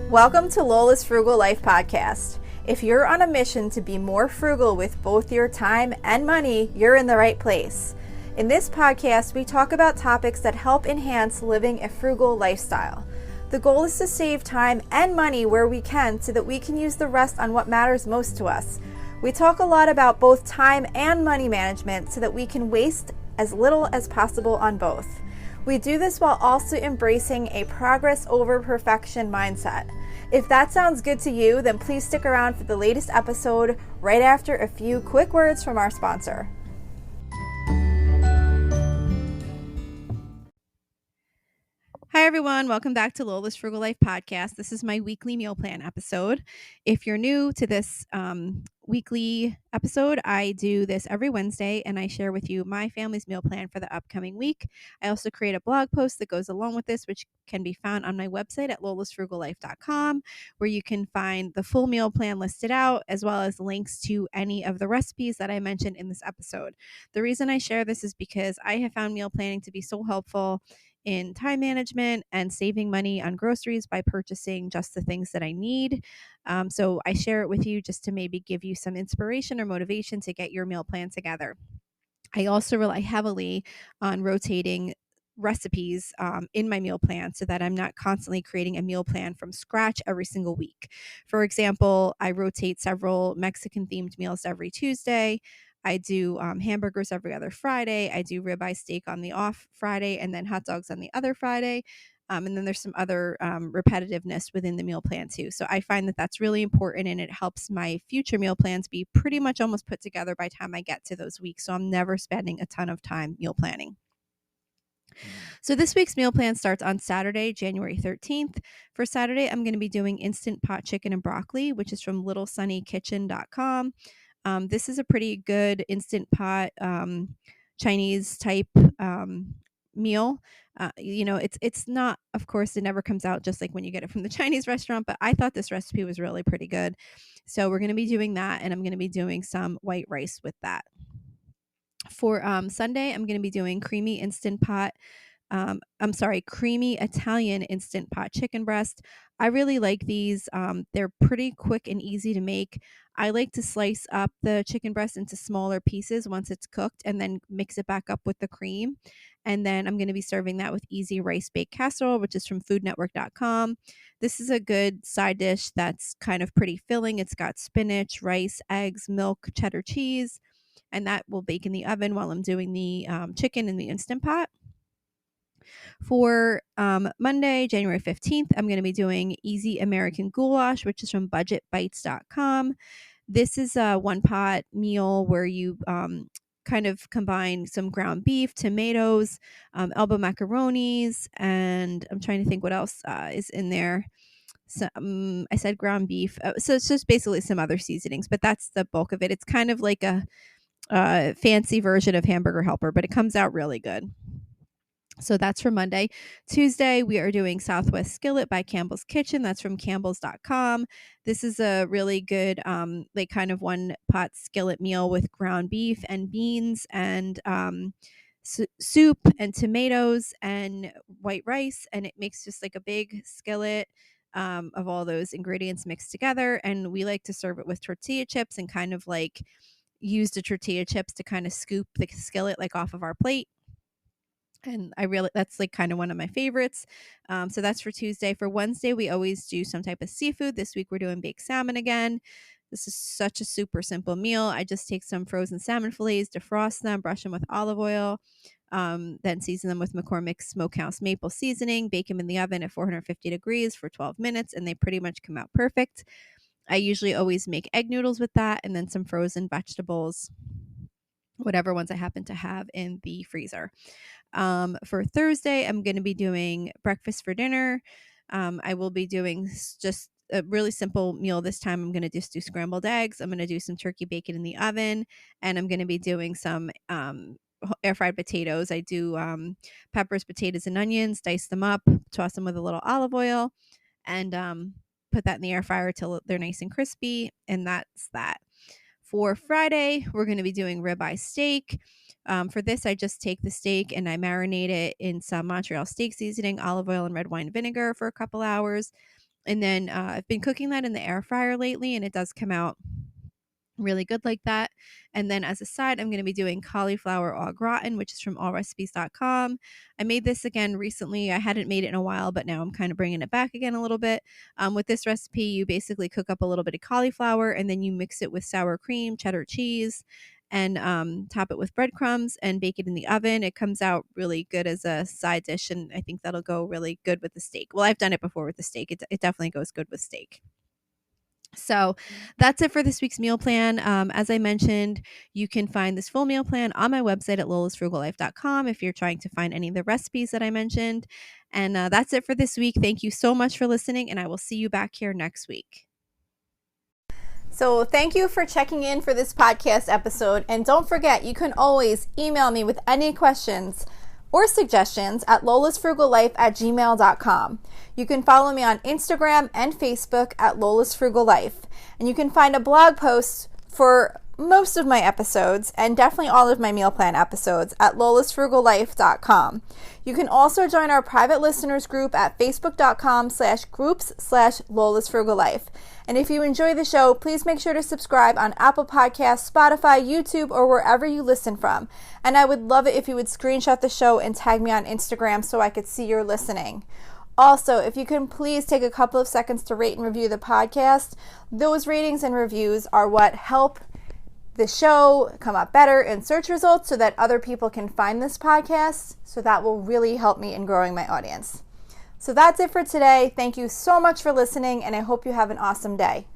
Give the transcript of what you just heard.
Welcome to Lola's Frugal Life Podcast. If you're on a mission to be more frugal with both your time and money, you're in the right place. In this podcast, we talk about topics that help enhance living a frugal lifestyle. The goal is to save time and money where we can so that we can use the rest on what matters most to us. We talk a lot about both time and money management so that we can waste as little as possible on both. We do this while also embracing a progress over perfection mindset. If that sounds good to you, then please stick around for the latest episode right after a few quick words from our sponsor. Hi everyone, welcome back to Lola's Frugal Life Podcast. This is my weekly meal plan episode. If you're new to this weekly episode, I do this every Wednesday and I share with you my family's meal plan for the upcoming week. I also create a blog post that goes along with this, which can be found on my website at lolasfrugallife.com, where you can find the full meal plan listed out, as well as links to any of the recipes that I mentioned in this episode. The reason I share this is because I have found meal planning to be so helpful in time management and saving money on groceries by purchasing just the things that I need. So I share it with you just to maybe give you some inspiration or motivation to get your meal plan together. I also rely heavily on rotating recipes in my meal plan so that I'm not constantly creating a meal plan from scratch every single week. For example, I rotate several Mexican themed meals every Tuesday. I do hamburgers every other Friday. I do ribeye steak on the off Friday and then hot dogs on the other Friday. And then there's some other repetitiveness within the meal plan too. So I find that that's really important and it helps my future meal plans be pretty much almost put together by the time I get to those weeks. So I'm never spending a ton of time meal planning. So this week's meal plan starts on Saturday, January 13th. For Saturday, I'm going to be doing instant pot chicken and broccoli, which is from littlesunnykitchen.com. This is a pretty good instant pot Chinese type meal. It's not, of course, it never comes out just like when you get it from the Chinese restaurant, but I thought this recipe was really pretty good. So we're going to be doing that, and I'm going to be doing some white rice with that. For Sunday, I'm going to be doing creamy Italian instant pot chicken breast. I really like these. They're pretty quick and easy to make. I like to slice up the chicken breast into smaller pieces once it's cooked and then mix it back up with the cream. And then I'm going to be serving that with easy rice baked casserole, which is from foodnetwork.com. This is a good side dish that's kind of pretty filling. It's got spinach, rice, eggs, milk, cheddar cheese, and that will bake in the oven while I'm doing the chicken in the Instant Pot. For Monday, January 15th, I'm going to be doing Easy American Goulash, which is from budgetbites.com. This is a one-pot meal where you kind of combine some ground beef, tomatoes, elbow macaronis, and I'm trying to think what else is in there. So, I said ground beef. So it's just basically some other seasonings, but that's the bulk of it. It's kind of like a fancy version of Hamburger Helper, but it comes out really good. So that's for Monday. Tuesday, we are doing Southwest Skillet by Campbell's Kitchen. That's from campbells.com. This is a really good, kind of one pot skillet meal with ground beef and beans and soup and tomatoes and white rice. And it makes just like a big skillet of all those ingredients mixed together. And we like to serve it with tortilla chips and kind of like use the tortilla chips to kind of scoop the skillet like off of our plate. And that's like kind of one of my favorites. So that's for Tuesday. For Wednesday, we always do some type of seafood. This week, we're doing baked salmon again. This is such a super simple meal. I just take some frozen salmon fillets, defrost them, brush them with olive oil, then season them with McCormick's Smokehouse maple seasoning, bake them in the oven at 450 degrees for 12 minutes, and they pretty much come out perfect. I usually always make egg noodles with that and then some frozen vegetables, whatever ones I happen to have in the freezer. For Thursday, I'm going to be doing breakfast for dinner. I will be doing just a really simple meal this time. I'm going to just do scrambled eggs. I'm going to do some turkey bacon in the oven, and I'm going to be doing some air fried potatoes. I do peppers, potatoes, and onions, dice them up, toss them with a little olive oil, and put that in the air fryer till they're nice and crispy. And that's that. For Friday, we're going to be doing ribeye steak. For this, I just take the steak and I marinate it in some Montreal steak seasoning, olive oil, and red wine vinegar for a couple hours. And then I've been cooking that in the air fryer lately, and it does come out really good like that. And then as a side, I'm going to be doing cauliflower au gratin, which is from allrecipes.com. I made this again recently. I hadn't made it in a while, but now I'm kind of bringing it back again a little bit. With this recipe, you basically cook up a little bit of cauliflower, and then you mix it with sour cream, cheddar cheese, and top it with breadcrumbs and bake it in the oven. It comes out really good as a side dish, and I think that'll go really good with the steak. Well, I've done it before with the steak. It definitely goes good with steak. So that's it for this week's meal plan. As I mentioned, you can find this full meal plan on my website at lolasfrugallife.com if you're trying to find any of the recipes that I mentioned. And that's it for this week. Thank you so much for listening, and I will see you back here next week. So thank you for checking in for this podcast episode. And don't forget, you can always email me with any questions or suggestions at lolasfrugallife@gmail.com. You can follow me on Instagram and Facebook at Lola's Frugal Life. And you can find a blog post for most of my episodes and definitely all of my meal plan episodes at lolasfrugallife.com. You can also join our private listeners group at facebook.com/groups/lolasfrugallife. And if you enjoy the show, please make sure to subscribe on Apple Podcasts, Spotify, YouTube, or wherever you listen from. And I would love it if you would screenshot the show and tag me on Instagram so I could see you're listening. Also, if you can please take a couple of seconds to rate and review the podcast. Those ratings and reviews are what help the show come up better in search results so that other people can find this podcast. So that will really help me in growing my audience. So that's it for today. Thank you so much for listening, and I hope you have an awesome day.